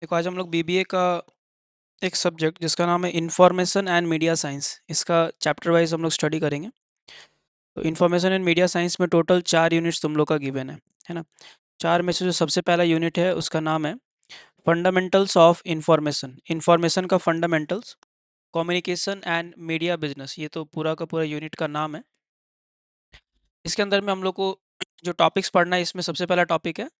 देखो आज हम लोग बीबीए का एक सब्जेक्ट जिसका नाम है इंफॉर्मेशन एंड मीडिया साइंस, इसका चैप्टर वाइज हम लोग स्टडी करेंगे। तो इंफॉर्मेशन एंड मीडिया साइंस में टोटल 4 यूनिट्स तुम लोग का गिवन है ना। 4 में से जो सबसे पहला यूनिट है उसका नाम है फंडामेंटल्स ऑफ इंफॉर्मेशन। इंफॉर्मेशन का fundamentals, communication and media business, ये तो पूरा का पूरा यूनिट का नाम है। इसके अंदर में हम लोग को जो टॉपिक्स पढ़ना है, इसमें सबसे पहला टॉपिक है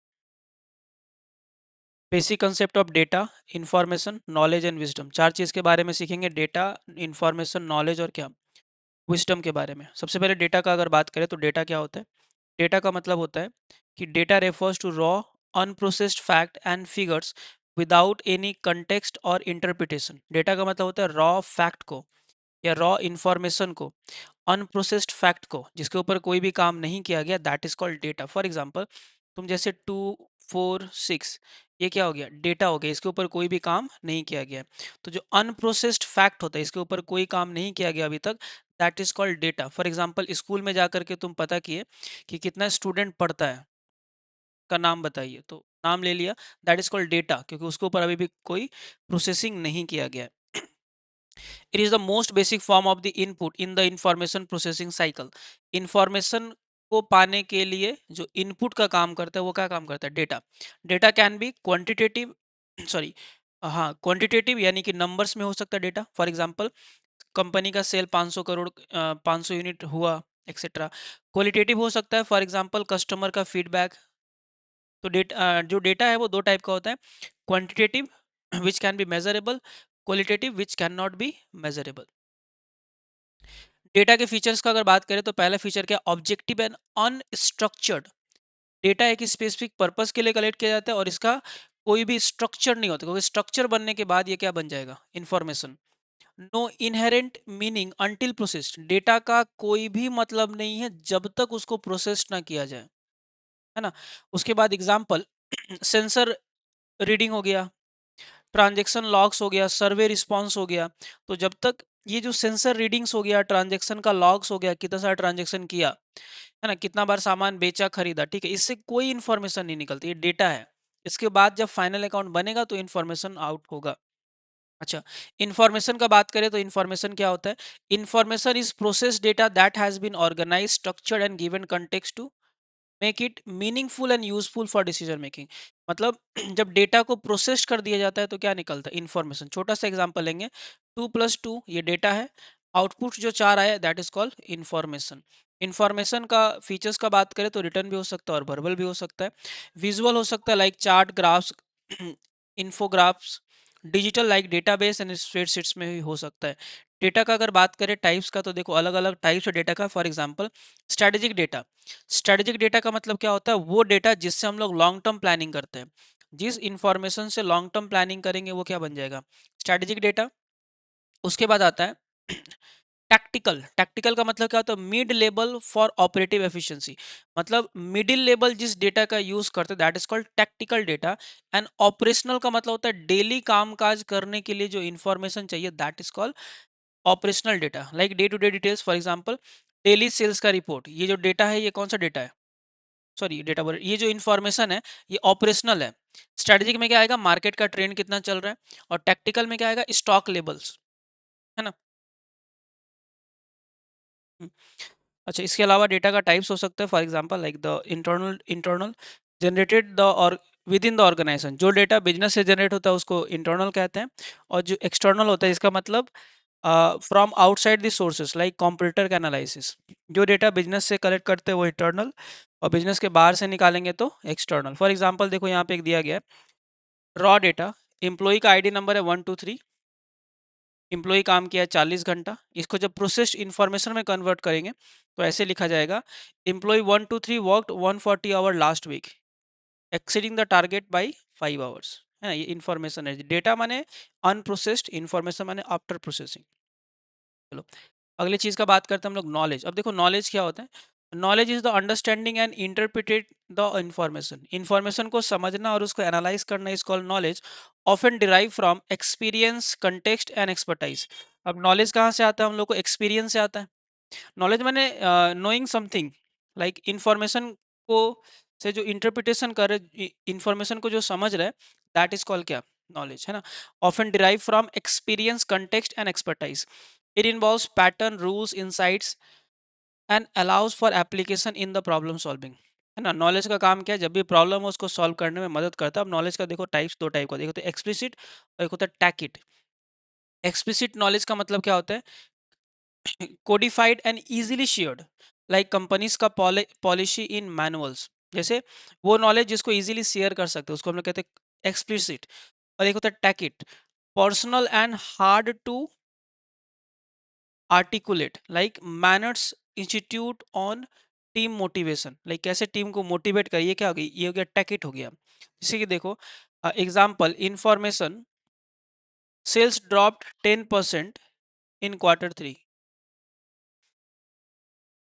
basic concept of data, information, knowledge and wisdom. 4 चीज़ के बारे में सीखेंगे, डेटा, इंफॉर्मेशन, नॉलेज और क्या, विजडम के बारे में। सबसे पहले डेटा का अगर बात करें तो डेटा क्या होता है। डेटा का मतलब होता है कि data refers to raw unprocessed fact and figures without any context और इंटरप्रिटेशन। डेटा का मतलब होता है रॉ फैक्ट को या रॉ इंफॉर्मेशन को, अनप्रोसेस्ड फैक्ट को जिसके ऊपर कोई भी काम नहीं किया गया, that is called data. For example तुम जैसे 2 4 6, ये क्या हो गया, डेटा हो गया, इसके ऊपर कोई भी काम नहीं किया गया है। तो जो अनप्रोसेस्ड फैक्ट होता है, इसके ऊपर कोई काम नहीं किया गया अभी तक, that is called data. For example school में जा करके तुम पता किए कि कितना स्टूडेंट पढ़ता है, का नाम बताइए, तो नाम ले लिया, दैट इज कॉल्ड डेटा, क्योंकि उसके ऊपर अभी भी कोई प्रोसेसिंग नहीं किया गया है। It is the most basic form of the input in the information processing cycle. Information को पाने के लिए जो इनपुट का काम करता है वो क्या काम करता है, data. Data can be quantitative, sorry, हाँ क्वांटिटेटिव यानी कि नंबर्स में हो सकता है डेटा। फॉर एग्जांपल कंपनी का सेल 500 करोड़, 500 यूनिट हुआ, एक्सेट्रा। क्वालिटेटिव हो सकता है, फॉर एग्जांपल कस्टमर का फीडबैक। तो डेटा, जो डेटा है वो दो टाइप का होता है, quantitative which can be measurable, qualitative which can not be measurable. Data के फीचर्स का अगर बात करें तो पहला फीचर क्या, ऑब्जेक्टिव एंड अनस्ट्रक्चर्ड। डेटा एक स्पेसिफिक पर्पस के लिए कलेक्ट किया जाता है और इसका कोई भी स्ट्रक्चर नहीं होता, क्योंकि स्ट्रक्चर बनने के बाद ये क्या बन जाएगा, information. No inherent meaning until processed. Data का कोई भी मतलब नहीं है जब तक उसको प्रोसेस ना किया जाए, है ना। उसके बाद एग्जांपल सेंसर रीडिंग हो गया, ट्रांजैक्शन लॉग्स हो गया, सर्वे रिस्पांस हो गया। तो जब तक ये जो सेंसर रीडिंग्स हो गया, ट्रांजैक्शन का लॉग्स हो गया, कितना सारा ट्रांजैक्शन किया, है ना, कितना बार सामान बेचा खरीदा, ठीक है, इससे कोई इन्फॉर्मेशन नहीं निकलती, ये डेटा है। इसके बाद जब फाइनल अकाउंट बनेगा तो इन्फॉर्मेशन आउट होगा। अच्छा, इन्फॉर्मेशन का बात करें तो इन्फॉर्मेशन क्या होता है, information is process data that has been organise, structured and given context to make it meaningful and useful for decision making. मतलब जब डेटा को प्रोसेस कर दिया जाता है तो क्या निकलता है, इन्फॉर्मेशन। छोटा सा एग्जांपल लेंगे, 2 + 2 ये डेटा है, आउटपुट जो 4 आया that is called information. Information का फीचर्स का बात करें तो रिटर्न भी हो सकता है और वर्बल भी हो सकता है। विजुअल हो सकता है like chart, graphs, infographs. Digital like database and spreadsheets में भी हो सकता है। डेटा का अगर बात करें टाइप्स का, तो देखो अलग अलग टाइप्स है डेटा का। For example strategic data. Strategic data का मतलब क्या होता है, वो डेटा जिससे हम लोग लॉन्ग टर्म प्लानिंग करते हैं। जिस इंफॉर्मेशन से लॉन्ग टर्म प्लानिंग करेंगे वो क्या बन जाएगा, स्ट्रेटेजिक डेटा। उसके बाद आता है टैक्टिकल। टैक्टिकल का मतलब क्या होता है, mid level for operative efficiency. मतलब मिडिल लेवल जिस डेटा का यूज करते हैं that is called tactical data. And operational का मतलब होता है डेली काम काज करने के लिए जो इंफॉर्मेशन चाहिए, that is called operational data, like day to day details. For example daily sales का रिपोर्ट, ये जो डेटा है ये कौन सा डेटा है, सॉरी डेटा बोल, ये जो इन्फॉर्मेशन है ये ऑपरेशनल है। स्ट्रेटेजिक में क्या आएगा, मार्केट का ट्रेंड कितना चल रहा है, और टैक्टिकल में क्या आएगा, स्टॉक लेवल्स, है ना। हम्म, अच्छा, इसके अलावा डेटा का टाइप्स हो सकता है। For example like the internal generated the और विद इन द ऑर्गेनाइजेशन। जो डेटा बिजनेस से जनरेट होता है उसको इंटरनल कहते हैं, और जो एक्सटर्नल होता है इसका मतलब from outside the sources like computer का एनालिसिस। जो डेटा बिजनेस से कलेक्ट करते हैं वो इंटरनल, और बिजनेस के बाहर से निकालेंगे तो एक्सटर्नल। फॉर एग्जांपल देखो यहाँ पे एक दिया गया है रॉ डेटा, एम्प्लॉय का आईडी नंबर है 123, एम्प्लॉय काम किया है 40 घंटा। इसको जब प्रोसेस्ड इंफॉर्मेशन में कन्वर्ट करेंगे तो ऐसे लिखा जाएगा, employ 123 worked 140 hour last week, exceeding the target by 5 hours. है ना, ये इन्फॉर्मेशन है। डेटा माने अनप्रोसेस्ड, इन्फॉर्मेशन माने आफ्टर प्रोसेसिंग। चलो अगली चीज का बात करते हैं हम लोग, नॉलेज। अब देखो नॉलेज क्या होता है, knowledge is the understanding and interpreted the information. Information को समझना और उसको एनालाइज करना is called knowledge, often derive from experience, context and expertise. अब नॉलेज कहाँ से आता है, हम लोग को एक्सपीरियंस से आता है। नॉलेज माने नोइंग समथिंग, लाइक इंफॉर्मेशन को से जो इंटरप्रिटेशन कर रहे, इंफॉर्मेशन को जो समझ रहे, दैट इज कॉल्ड क्या, knowledge, है ना, often derived from experience, context and expertise. It involves pattern, rules, insights and allows for application in the problem solving, है ना। नॉलेज का काम क्या है, जब भी प्रॉब्लम हो उसको सॉल्व करने में मदद करता है। अब नॉलेज का देखो टाइप्स, दो टाइप का देखो, तो एक्सप्लिसिट और एक होता है टैकिट। एक्सप्लिसिट नॉलेज का मतलब क्या होता है, codified and easily shared, like companies का पॉलिसी इन मैनुअल्स, जैसे वो नॉलेज जिसको इजीली शेयर कर सकते हैं उसको हम लोग कहते हैं एक्सप्लिसिट। और एक होता है tacit, personal and hard to articulate, like manners institute on team motivation, like कैसे टीम को मोटिवेट करिए, क्या हो गई, ये हो गया टैकिट हो गया। जैसे कि देखो example, information sales dropped 10% in quarter 3।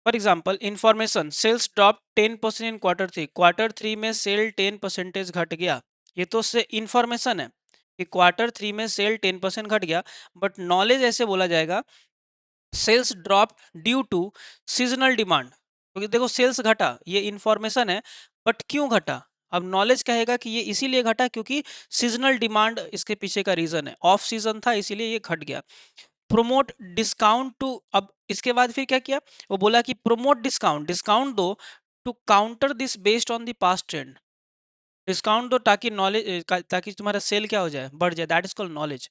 For example, information sales drop 10% in quarter 3, quarter 3 में सेल 10% घट गया, ये तो से इंफॉर्मेशन है कि क्वार्टर 3 में सेल 10% घट गया। बट नॉलेज ऐसे बोला जाएगा, sales drop due to seasonal demand, क्योंकि देखो सेल्स घटा, ये इंफॉर्मेशन है, बट क्यों घटा, अब नॉलेज कहेगा कि ये इसीलिए घटा क्योंकि सीजनल डिमांड इसके पीछे का रीजन है, ऑफ सीजन था इसीलिए ये घट गया। प्रोमोट डिस्काउंट टू, अब इसके बाद फिर क्या किया, वो बोला कि प्रोमोट डिस्काउंट, डिस्काउंट दो to counter this based on the past trend, discount दो ताकि नॉलेज, ताकि तुम्हारा सेल क्या हो जाए, बढ़ जाए, that is called knowledge.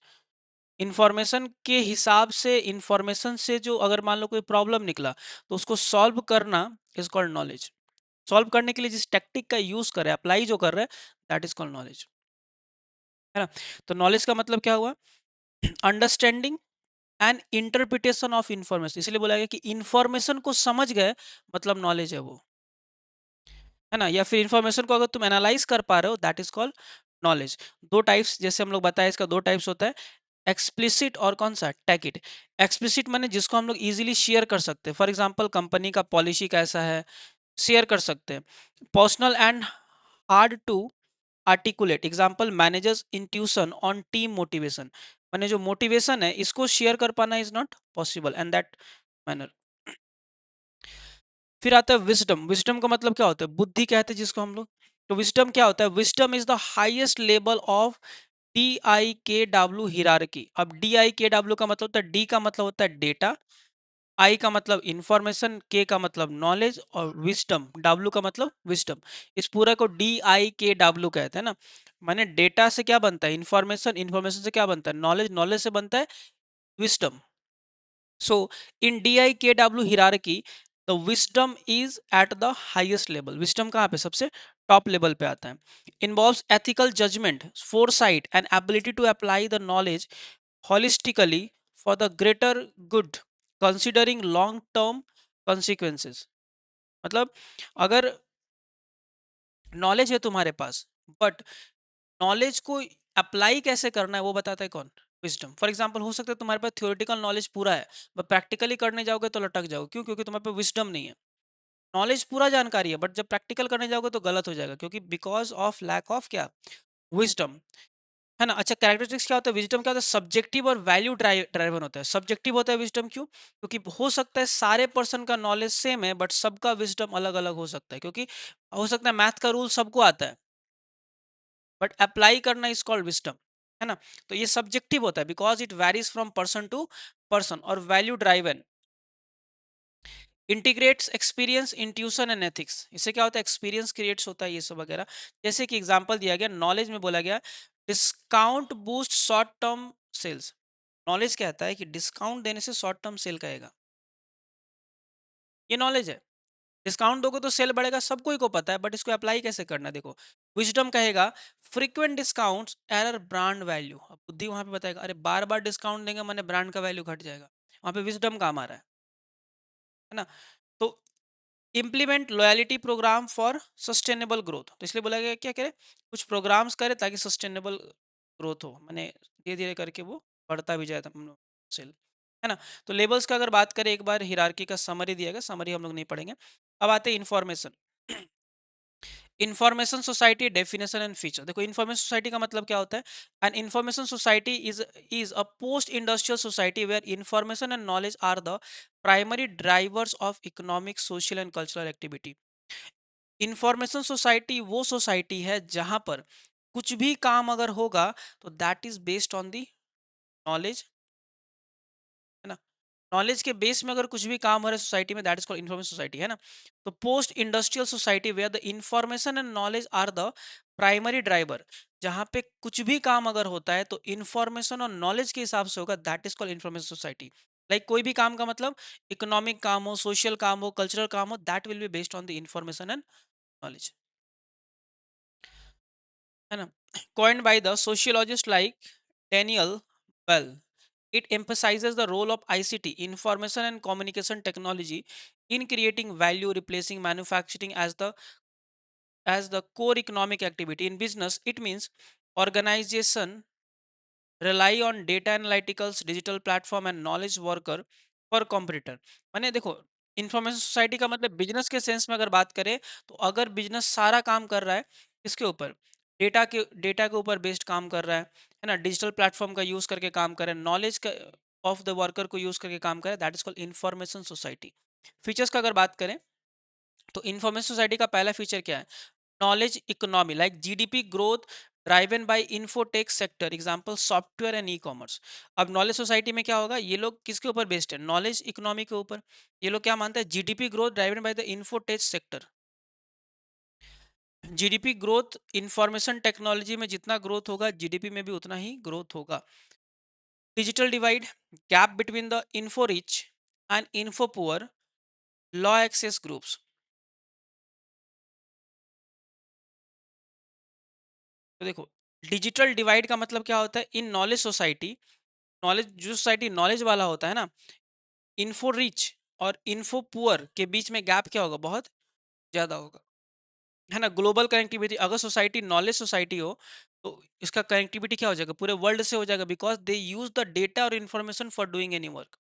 Information के हिसाब से, इंफॉर्मेशन से जो अगर मान लो कोई प्रॉब्लम निकला तो उसको सॉल्व करना इज कॉल्ड नॉलेज। सॉल्व करने के लिए जिस टेक्निक का यूज कर रहे हैं, अप्लाई जो कर रहे हैं, दैट इज कॉल्ड नॉलेज, है ना। तो नॉलेज का मतलब क्या हुआ, understanding and interpretation of information, इसलिए बोला गया कि इंफॉर्मेशन को समझ गए मतलब नॉलेज है वो, है ना। या फिर इंफॉर्मेशन को अगर तुम एनालाइज कर पा रहे हो, दैट इज कॉल्ड नॉलेज। दो टाइप्स जैसे हम लोग बताए, इसका दो टाइप्स होता है, एक्सप्लिसिट और कौन सा, टैकिट। एक्सप्लिसिट माने जिसको हम लोग इजीली शेयर कर सकते हैं, फॉर एग्जांपल कंपनी का पॉलिसी कैसा है, शेयर कर सकते हैं। Personal and hard to articulate, example managers intuition on team motivation, माने जो मोटिवेशन है इसको शेयर कर पाना is not possible and that manner. फिर आता है विजडम, विजडम का मतलब क्या होता है, बुद्धि कहते हैं जिसको हम लोग। तो विजडम क्या होता है, wisdom is the highest level of DIKW hierarchy. अब DIKW का मतलब होता है, डी का मतलब होता है डेटा, आई का मतलब इंफॉर्मेशन, के का मतलब नॉलेज और विस्डम, डब्ल्यू का मतलब विस्डम। इस पूरा को DIKW कहते हैं ना। माने डेटा से क्या बनता है, इंफॉर्मेशन, इंफॉर्मेशन से क्या बनता है, नॉलेज, नॉलेज से बनता है wisdom. So in DIKW hierarchy, the wisdom is at the highest level. Wisdom कहाँ पे सबसे टॉप लेवल पे आता है। Involves ethical judgment, foresight and ability to apply the knowledge holistically for the greater good, considering long term consequences. मतलब अगर knowledge है तुम्हारे पास, बट नॉलेज को अप्लाई कैसे करना है वो बताता है कौन, विजडम। फॉर एग्जांपल, हो सकता है तुम्हारे पास थ्योरेटिकल नॉलेज पूरा है, बट प्रैक्टिकली करने जाओगे तो लटक जाओगे, क्यों, क्योंकि तुम्हारे पास विजडम नहीं है। नॉलेज पूरा जानकारी है, बट जब प्रैक्टिकल करने जाओगे तो गलत हो जाएगा, क्योंकि बिकॉज ऑफ लैक ऑफ क्या, विजडम, है ना। अच्छा, कैरेक्टरिस्टिक्स क्या होता है, विजडम क्या होता है, सब्जेक्टिव और वैल्यू ड्राइवन होता है। सब्जेक्टिव होता है विजडम, क्यों, क्योंकि हो सकता है सारे पर्सन का नॉलेज सेम है, बट सबका विजडम अलग अलग हो सकता है, क्योंकि हो सकता है मैथ का रूल सबको आता है, बट अप्लाई करना इज कॉल्ड विस्डम, है ना। तो ये सब्जेक्टिव होता है because it varies from person to person. और value driven integrates experience, intuition and ethics, इससे क्या होता है, एक्सपीरियंस क्रिएट्स होता है, ये सब वगैरह। जैसे कि एग्जांपल दिया गया, नॉलेज में बोला गया discount boost short term sales. Knowledge कहता है कि डिस्काउंट देने से शॉर्ट टर्म सेल कहेगा, ये नॉलेज है। डिस्काउंट दोगे तो सेल बढ़ेगा, सबको ही को पता है, बट इसको अप्लाई कैसे करना है, देखो। विजडम कहेगा frequent discounts error brand value, अब बुद्धि वहां पे बताएगा अरे बार बार डिस्काउंट देंगे मैंने ब्रांड का वैल्यू घट जाएगा, वहां पे विजडम काम आ रहा है ना। तो implement loyalty programme for sustainable growth, तो इसलिए बोला गया क्या करे, कुछ प्रोग्राम्स करे ताकि सस्टेनेबल ग्रोथ हो, मैंने धीरे धीरे करके वो बढ़ता भी जाए सेल, है ना। तो लेबल्स का अगर बात करें, एक बार हिरार्की का समरी दिया गया, समरी हम लोग नहीं पढ़ेंगे। अब आते हैं information. Information society definition and feature, देखो इंफॉर्मेशन सोसाइटी का मतलब क्या होता है, and information society is a post industrial society where information and knowledge are the primary drivers of economic, social and cultural activity. Information society वो society है जहां पर कुछ भी काम अगर होगा तो that is based on the knowledge, है ना। नॉलेज के बेस में अगर कुछ भी काम हो रहा है सोसाइटी में, that is called information society, है ना। तो post industrial society where the information and knowledge are the primary driver, जहां पे कुछ भी काम अगर होता है तो इंफॉर्मेशन और नॉलेज के हिसाब से होगा, that is called information society. Like कोई भी काम का मतलब इकोनॉमिक काम हो, सोशल काम हो, कल्चरल काम हो, that will be based on the information and knowledge, है ना। coined by the sociologist like Daniel Bell, it emphasizes the role of ICT, information and communication technology, in creating value, replacing manufacturing as the core economic activity. In business it means organization rely on data analyticals, digital platform and knowledge worker for competitor। माने देखो, information society का मतलब business के sense में अगर बात करें तो अगर बिजनेस सारा काम कर रहा है किसके ऊपर, डेटा के ऊपर बेस्ड काम कर रहा है ना, डिजिटल प्लेटफॉर्म का यूज करके काम कर रहा है, नॉलेज का ऑफ द वर्कर को यूज करके काम कर रहा है, that is called information society. Features का अगर बात करें तो इंफॉर्मेशन सोसाइटी का पहला फीचर क्या है, knowledge economy like GDP growth driven by infotech sector, example software and e-commerce। अब नॉलेज सोसाइटी में क्या होगा, ये लोग किसके ऊपर बेस्ड है, नॉलेज इकोनॉमी के ऊपर। ये लोग क्या मानते हैं, GDP growth driven by the infotech sector. GDP growth, information technology में जितना ग्रोथ होगा जीडीपी में भी उतना ही ग्रोथ होगा। Digital divide, gap between the info rich and info poor, low access groups. तो देखो, डिजिटल डिवाइड का मतलब क्या होता है, इन नॉलेज सोसाइटी, नॉलेज जो सोसाइटी नॉलेज वाला होता है ना, इन्फो रिच और इन्फो पुअर के बीच में गैप क्या होगा, बहुत ज्यादा होगा, है ना। ग्लोबल कनेक्टिविटी, अगर सोसाइटी नॉलेज सोसाइटी हो तो इसका कनेक्टिविटी क्या हो जाएगा, पूरे वर्ल्ड से हो जाएगा, because they use the data और information for doing any work.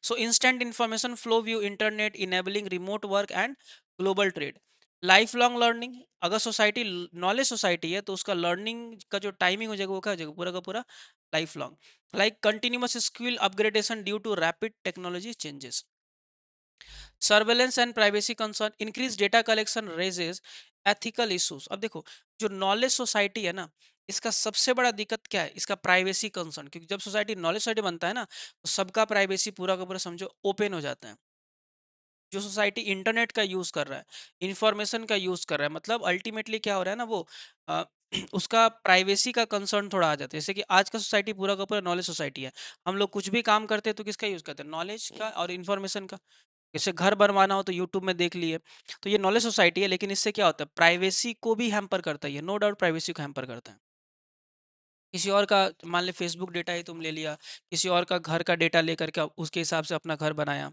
So instant information flow via internet enabling remote work and global trade. Life long learning, अगर सोसाइटी नॉलेज सोसाइटी है तो उसका लर्निंग का जो टाइमिंग हो जाएगा वो क्या हो जाएगा, पूरा का पूरा life long. Like continuous skill upgradation due to rapid technology changes. Surveillance and privacy concern, increase data collection raises ethical issues. अब देखो, जो नॉलेज सोसाइटी है ना, इसका सबसे बड़ा दिक्कत क्या है, इसका प्राइवेसी कंसर्न, क्योंकि जब सोसाइटी नॉलेज सोसाइटी बनता है ना तो सबका प्राइवेसी पूरा का पूरा समझो ओपन हो जाता है। जो सोसाइटी इंटरनेट का यूज कर रहा है, इंफॉर्मेशन का यूज कर रहा है, मतलब अल्टीमेटली क्या हो रहा है ना, वो अ, उसका प्राइवेसी का कंसर्न थोड़ा आ जाता है। जैसे कि आज का सोसाइटी पूरा का पूरा नॉलेज सोसाइटी है, हम लोग कुछ भी काम करते हैं तो किसका यूज करते हैं, नॉलेज का और इन्फॉर्मेशन का। जैसे घर बनवाना हो तो यूट्यूब में देख लिए, तो ये नॉलेज सोसाइटी है, लेकिन इससे क्या होता है, प्राइवेसी को भी हैम्पर करता है, ये नो डाउट प्राइवेसी को हैम्पर करता है। किसी और का मान ले फेसबुक डेटा ही तुम ले लिया, किसी और का घर का डेटा लेकर के उसके हिसाब से अपना घर बनाया,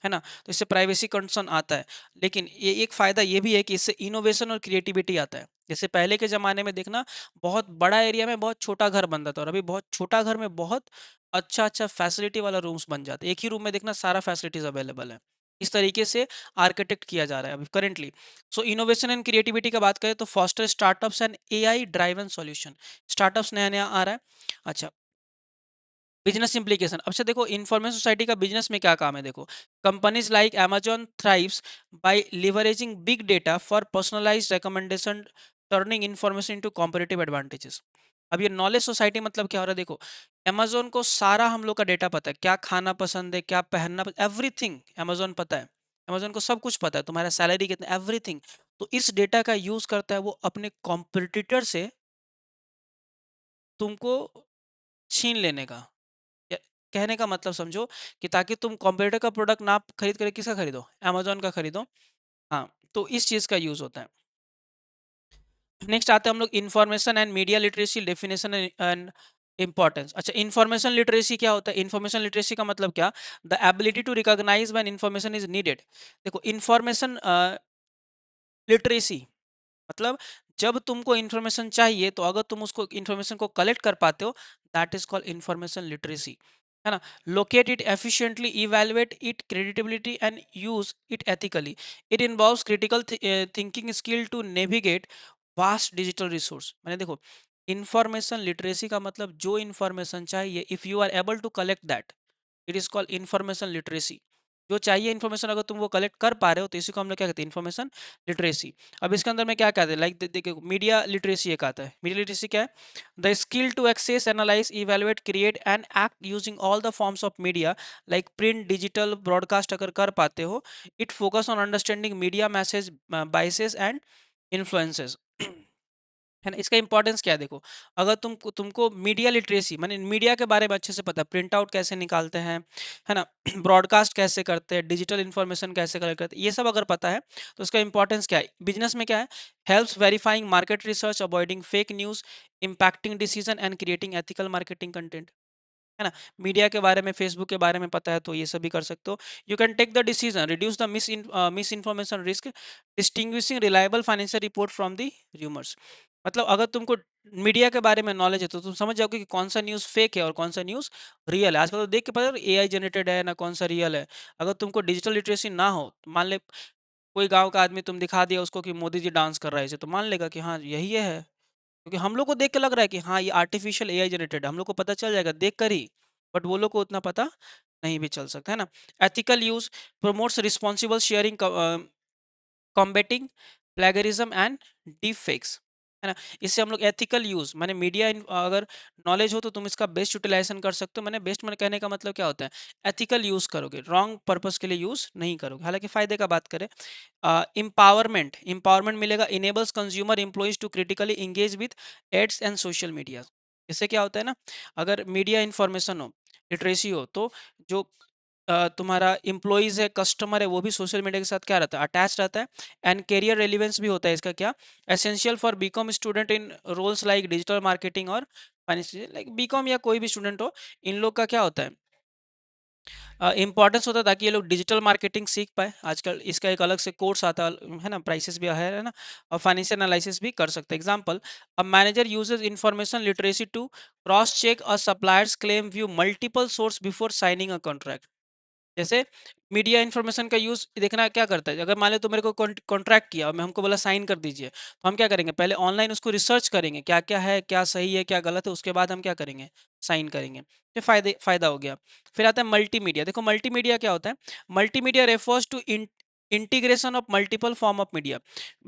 है ना। तो इससे प्राइवेसी कंसर्न आता है। लेकिन ये एक फायदा ये भी है कि इससे इनोवेशन और क्रिएटिविटी आता है। जैसे पहले के जमाने में देखना, बहुत बड़ा एरिया में बहुत छोटा घर बनता था, और अभी बहुत छोटा घर में बहुत अच्छा अच्छा फैसिलिटी वाला रूम्स बन जाते हैं। एक ही रूम में देखना सारा फैसिलिटीज अवेलेबल है। इस तरीके से आर्किटेक्ट किया जा रहा है अभी currently. So innovation and creativity का बात करें तो foster startups and AI driven solution, startups नया नया आ रहा है। अच्छा, बिजनेस इंप्लीकेशन, अब से देखो इन्फॉर्मेशन सोसाइटी का बिजनेस में क्या काम है, देखो companies like amazon thrives by leveraging big data for personalised recommendation, turning information into competitive advantages. अब ये नॉलेज सोसाइटी मतलब क्या हो रहा है, देखो amazon को सारा हम लोग का डेटा पता है, क्या खाना पसंद है, क्या पहनना, एवरीथिंग amazon पता है। amazon को सब कुछ पता है, तुम्हारा सैलरी कितना, एवरीथिंग। तो इस डेटा का यूज करता है वो अपने कॉम्पिटिटर से तुमको छीन लेने का। या कहने का मतलब समझो कि ताकि तुम कॉम्पिटिटर का प्रोडक्ट ना खरीद कर किसका खरीदो, अमेजोन का खरीदो। हाँ, तो इस चीज का यूज होता है। नेक्स्ट आते हैं हम लोग information and media literacy definition and importance. अच्छा, इंफॉर्मेशन लिटरेसी क्या होता है, इंफॉर्मेशन लिटरेसी का मतलब क्या, the ability to recognise when information is needed. देखो इंफॉर्मेशन लिटरेसी मतलब जब तुमको इन्फॉर्मेशन चाहिए तो अगर तुम उसको इन्फॉर्मेशन को कलेक्ट कर पाते हो, that is called information literacy, है ना। Locate it efficiently, evaluate it creditability and use it ethically. It involves critical thinking skill to navigate vast digital resource. मैंने देखो, इंफॉर्मेशन लिटरेसी का मतलब जो इंफॉर्मेशन चाहिए, if you are able to collect that, it is called information literacy. जो चाहिए information अगर तुम वो कलेक्ट कर पा रहे हो, तो इसी को हम लोग क्या कहते हैं, इन्फॉर्मेशन लिटरेसी। अब इसके अंदर में क्या कहते हैं, लाइक देखो मीडिया लिटरेसी एक आता है। मीडिया लिटरेसी क्या है? The skill to access, analyse, evaluate, create and act using all the forms of media like print, digital, broadcast अगर कर पाते हो। It focus on understanding media message, biases and influences. है ना? इसका इंपॉर्टेंस क्या है देखो, अगर तुमको मीडिया लिटरेसी माने मीडिया के बारे में अच्छे से पता है, प्रिंट आउट कैसे निकालते हैं, है ना, ब्रॉडकास्ट कैसे करते हैं, डिजिटल इन्फॉर्मेशन कैसे कलेक्ट करते हैं, ये सब अगर पता है तो उसका इंपॉर्टेंस क्या है बिजनेस में, क्या है? Helps verifying market research, avoiding fake news, impacting decision and creating ethical marketing content. है ना? मीडिया के बारे में, फेसबुक के बारे में पता है तो ये सब भी कर सकते हो। You can take the decision, reduce the misinformation risk, distinguishing reliable financial report from the rumours. मतलब अगर तुमको मीडिया के बारे में नॉलेज है तो तुम समझ जाओगे कि कौन सा न्यूज़ फेक है और कौन सा न्यूज़ रियल है। आजकल तो देख के पता है एआई जनरेटेड है ना, कौन सा रियल है। अगर तुमको डिजिटल लिटरेसी ना हो तो मान ले कोई गांव का आदमी तुम दिखा दिया उसको कि मोदी जी डांस कर रहे हैं, तो मान लेगा कि हाँ यही है, क्योंकि हम लोग को देख के लग रहा है कि हाँ ये आर्टिफिशियल एआई जनरेटेड है, हम लोग को पता चल जाएगा देख कर ही, बट वो लोग को उतना पता नहीं भी चल सकता, है ना? Ethical use promotes responsible sharing, combating plagiarism and deep fakes, है ना? इससे हम लोग एथिकल यूज माने मीडिया अगर नॉलेज हो तो तुम इसका बेस्ट यूटिलाइजेशन कर सकते हो। मैंने बेस्ट मैंने कहने का मतलब क्या होता है, एथिकल यूज करोगे, रॉन्ग पर्पस के लिए यूज नहीं करोगे। हालांकि फायदे का बात करें, empowerment, empowerment मिलेगा, enables consumer employees to critically engage with ads and social media। इससे क्या होता है ना, अगर मीडिया इंफॉर्मेशन हो, लिटरेसी हो, तो जो तुम्हारा एम्प्लॉइज है, कस्टमर है, वो भी सोशल मीडिया के साथ क्या रहता है, अटैच रहता है। एंड करियर रेलिवेंस भी होता है इसका, क्या essential for BCom student in roles like digital marketing और फाइनेंशियल, लाइक बीकॉम या कोई भी स्टूडेंट हो, इन लोग का क्या होता है, इम्पोर्टेंस होता है ताकि ये लोग डिजिटल मार्केटिंग सीख पाए। आजकल इसका एक अलग से कोर्स आता है ना, प्राइसेस भी है ना, और फाइनेंशियल एनालिसिस भी कर सकते हैं। Example, a manager uses information literacy to cross check a supplier's claim, view multiple source before signing a contract. जैसे मीडिया इन्फॉर्मेशन का यूज देखना क्या करता है, अगर मान लो तो मेरे को कॉन्ट्रैक्ट किया और मैं हमको बोला साइन कर दीजिए, तो हम क्या करेंगे, पहले ऑनलाइन उसको रिसर्च करेंगे क्या क्या है, क्या सही है, क्या गलत है, उसके बाद हम क्या करेंगे, साइन करेंगे। ये फायदा हो गया। फिर आता है मल्टीमीडिया। देखो मल्टीमीडिया क्या होता है, multimedia refers to integration of multiple form of media.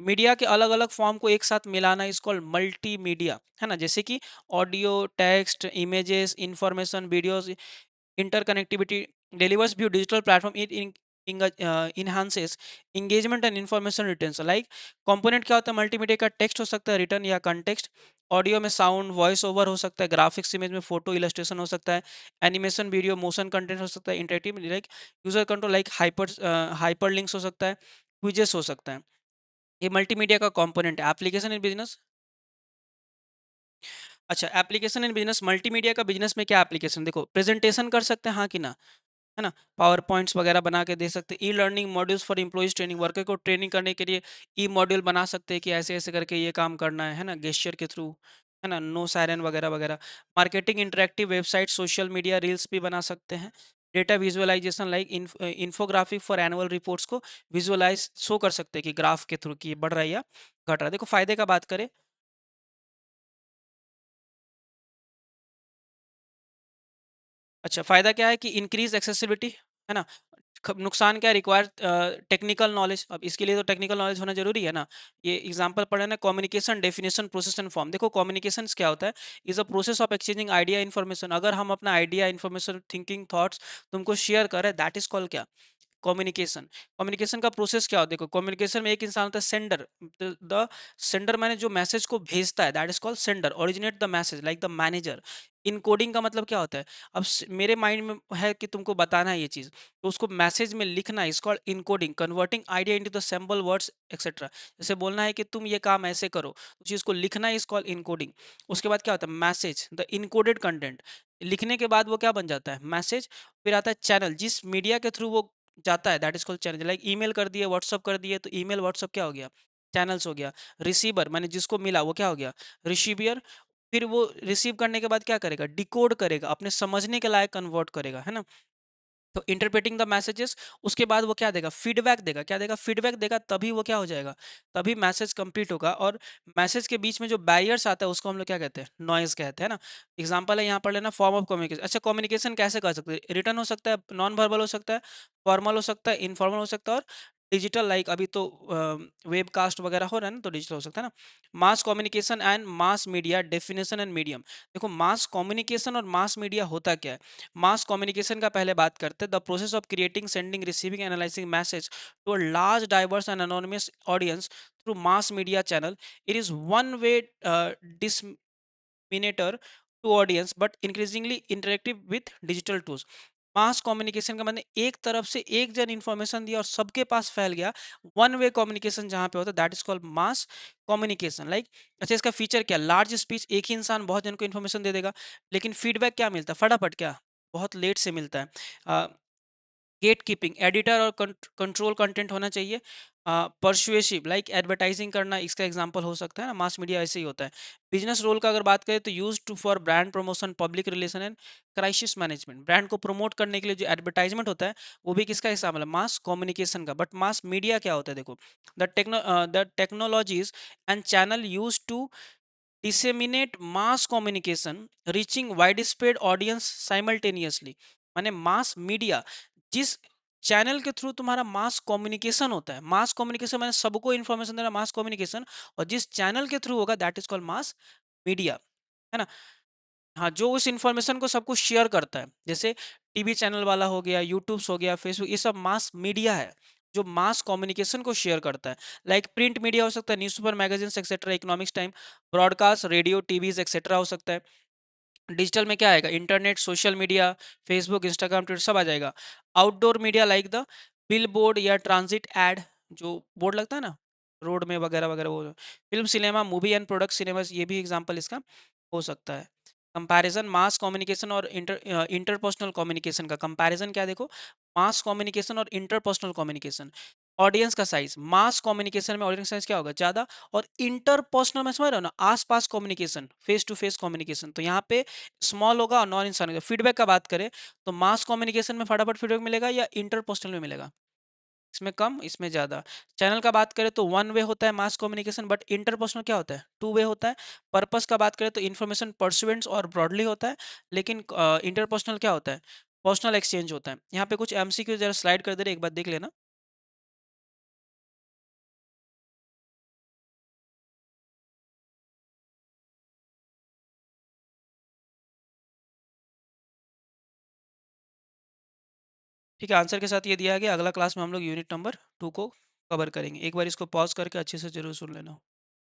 Media के अलग अलग फॉर्म को एक साथ मिलाना इज कॉल्ड मल्टीमीडिया, है ना? जैसे कि audio, text, images, information, videos, interconnectivity delivers view digital platform enhances engagement and information retention। Like component क्या होता है मल्टीमीडिया का, टेक्स्ट हो सकता है रिटर्न या कंटेक्स्ट, ऑडियो में साउंड वॉइस ओवर हो सकता है, ग्राफिक्स इमेज में फोटो इलस्ट्रेशन हो सकता है, एनिमेशन वीडियो मोशन कंटेंट हो सकता है, interactive like user control like hyper links हो सकता है, क्विजेस हो सकता है। ये मल्टीमीडिया का कंपोनेंट है। एप्लीकेशन इन बिजनेस, अच्छा एप्लीकेशन इन बिजनेस, मल्टीमीडिया का बिजनेस में क्या एप्लीकेशन, देखो प्रेजेंटेशन कर सकते हैं हाँ कि ना, है ना, पावर पॉइंट्स वगैरह बना के दे सकते हैं। E learning modules for employees training, worker को ट्रेनिंग करने के लिए ई मॉड्यूल बना सकते हैं कि ऐसे ऐसे करके ये काम करना है ना, गेस्चर के थ्रू, है ना, नो सायरन वगैरह वगैरह। Marketing interactive website, social media reels भी बना सकते हैं। Data visualisation like infographic for annual reports को विजुअलाइज शो कर सकते हैं कि ग्राफ के थ्रू कि ये बढ़ रहा है या घट रहा है। देखो फायदे का बात करें, अच्छा फ़ायदा क्या है कि इंक्रीज़ एक्सेसिबिलिटी, है ना? नुकसान क्या है, रिक्वायर टेक्निकल नॉलेज, अब इसके लिए तो टेक्निकल नॉलेज होना ज़रूरी है ना। ये एग्जांपल पढ़े ना, communication definition process and form. देखो कम्युनिकेशंस क्या होता है, is a process of exchanging idea information. अगर हम अपना आइडिया इन्फॉर्मेशन थिंकिंग थॉट्स तुमको शेयर कर रहे हैं, दैट इज कॉल्ड क्या, कम्युनिकेशन। कम्युनिकेशन का प्रोसेस क्या होता है, देखो कम्युनिकेशन में एक इंसान होता है सेंडर, द सेंडर मैंने जो मैसेज को भेजता है that is called sender, originate the message like the manager. Encoding का मतलब क्या होता है, अब मेरे माइंड में है कि तुमको बताना है ये चीज, तो उसको मैसेज में लिखना is called encoding, converting idea into the symbol words etcetera. जैसे बोलना है कि तुम ये काम ऐसे करो, उस चीज को लिखना इज कॉल्ड इनकोडिंग। उसके बाद क्या होता है मैसेज, द इनकोडेड कंटेंट, लिखने के बाद वो क्या बन जाता है मैसेज। फिर आता है चैनल, जिस मीडिया के थ्रू वो जाता है that is called channel, like email कर दिए, व्हाट्सअप कर दिए, तो ईमेल व्हाट्सअप क्या हो गया, चैनल्स हो गया। रिसीवर माने जिसको मिला वो क्या हो गया, रिसीवियर। फिर वो रिसीव करने के बाद क्या करेगा, डिकोड करेगा, अपने समझने के लायक कन्वर्ट करेगा, है ना। तो इंटरप्रेटिंग द मैसेजेस, उसके बाद वो क्या देगा, फीडबैक देगा। क्या देगा, फीडबैक देगा, तभी वो क्या हो जाएगा, तभी मैसेज कंप्लीट होगा। और मैसेज के बीच में जो बैरियर्स आता है उसको हम लोग क्या कहते हैं, नॉइज कहते हैं ना। एग्जांपल है यहाँ पर लेना, फॉर्म ऑफ कम्युनिकेशन। अच्छा, कम्युनिकेशन कैसे कर सकते हैं, रिटर्न हो सकता है, नॉन वर्बल हो सकता है, फॉर्मल हो सकता है, इनफॉर्मल हो सकता है, और डिजिटल, लाइक अभी तो वेबकास्ट वगैरह हो रहा है ना, तो डिजिटल हो सकता है ना। Mass communication and mass media definition and medium. देखो, मास कम्युनिकेशन और मास मीडिया होता क्या है। मास कम्युनिकेशन का पहले बात करते हैं, the process of creating, sending, receiving, analysing message to a large, diverse and anonymous audience through mass media channel. It is one way disseminator to audience but increasingly interactive with digital tools। Mass communication का मतलब एक तरफ से एक जन information दिया और सबके पास फैल गया। वन वे कम्युनिकेशन जहां पे होता है, that is called mass communication. Like, अच्छा, इसका फीचर क्या, लार्ज स्पीच, एक ही इंसान बहुत जन को इन्फॉर्मेशन दे देगा, लेकिन फीडबैक क्या मिलता है, फटाफट, क्या, बहुत लेट से मिलता है। गेट कीपिंग, एडिटर और कंट्रोल कंटेंट होना चाहिए। परसुएसिव, लाइक एडवर्टाइजिंग करना, इसका एग्जांपल हो सकता है ना, मास मीडिया ऐसे ही होता है। बिजनेस रोल का अगर बात करें तो use to for brand promotion, public relation and crisis management. Brand को प्रमोट करने के लिए जो एडवर्टाइजमेंट होता है, वो भी किसका हिस्सा, मतलब मास कम्युनिकेशन का। बट मास मीडिया क्या होता है, देखो, the technologies and channel use to disseminate mass communication reaching widespread audience simultaneously। माने मास मीडिया, जिस चैनल के थ्रू तुम्हारा मास कम्युनिकेशन होता है, मास कम्युनिकेशन मैंने सबको इन्फॉर्मेशन देना, मास कम्युनिकेशन, और जिस चैनल के थ्रू होगा that is called mass media, है ना। हाँ, जो उस इन्फॉर्मेशन को सबको शेयर करता है, जैसे टीवी चैनल वाला हो गया, यूट्यूब्स हो गया, फेसबुक, ये सब मास मीडिया है जो मास कम्युनिकेशन को शेयर करता है। लाइक प्रिंट मीडिया हो सकता है, newspaper, magazines etcetera, economics time, broadcast, radio, TVs etcetera हो सकता है। डिजिटल में क्या आएगा, internet, social media, Facebook, Instagram, Twitter, सब आ जाएगा। Outdoor media like the bill board या ट्रांजिट एड, जो बोर्ड लगता है ना रोड में वगैरह वगैरह, वो film, cinema, movie and product, cinemas, ये भी एग्जांपल इसका हो सकता है। कंपैरिजन, मास कम्युनिकेशन और इंटरपर्सनल कम्युनिकेशन का कंपैरिजन क्या, देखो, मास कम्युनिकेशन और इंटरपर्सनल कम्युनिकेशन। ऑडियंस का साइज, मास कम्युनिकेशन में ऑडियंस साइज क्या होगा, ज्यादा, और इंटरपर्सनल में समझ रहे हो ना, आसपास communication, face to face communication, तो यहाँ पे स्मॉल होगा और नॉन इंसान होगा। फीडबैक का बात करें तो मास कम्युनिकेशन में फटाफट फीडबैक मिलेगा या इंटरपर्सनल में मिलेगा, इसमें कम, इसमें ज्यादा। चैनल का बात करें तो वन वे होता है मास कम्युनिकेशन, बट इंटरपर्सनल क्या होता है, टू वे होता है। पर्पस का बात करें तो इन्फॉर्मेशन परसुएंट्स और ब्रॉडली होता है, लेकिन इंटरपर्सनल क्या होता है, पर्सनल एक्सचेंज होता है। यहाँ पे कुछ एमसीक्यू जरा स्लाइड कर दे रहे, एक बार देख लेना। ठीक है, आंसर के साथ ये दिया गया। अगला क्लास में हम लोग यूनिट नंबर 2 को कवर करेंगे। एक बार इसको पॉज करके अच्छे से जरूर सुन लेना।